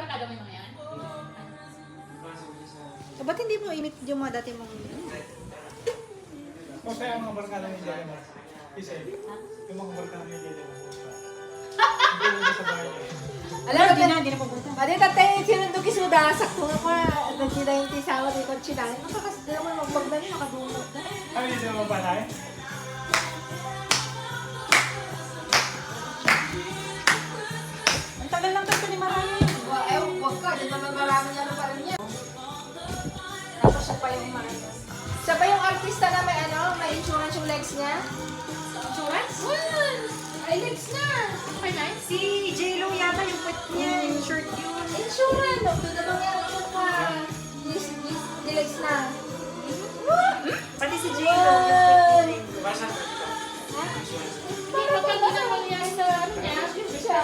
barkada mo yung mga yan? Ba't hindi mo init yung mga dati mong... O kaya ang mga barkada ni Jelly mo. Kasi, yung mga barkada ni Jelly mo. Hindi mo sa bahay niya. Alam mo, hindi na pupunta. Pwede tatay, sinundo kisuda, sakto nga pa, nagsila yung tisawa di konchina. Nakakasda naman magbagdan yun, nakadungot na. Ano yung sila mabalay? Ang tagal lang tayo ni Marami. Huwag ka, di naman marami na pa rin yan. Tapos siya pa yung mga... Siya pa yung artista na may may insurance yung legs niya. Insurance? Ay, legs na! Okay, nice. Si J-Lo yata yung put niya, yung shirt yun. Insurance! Doon naman yan ako pa. Legs na. Pati si J-Lo yung put niya. Hindi, magkano na mangyari sa ano niya? Siya.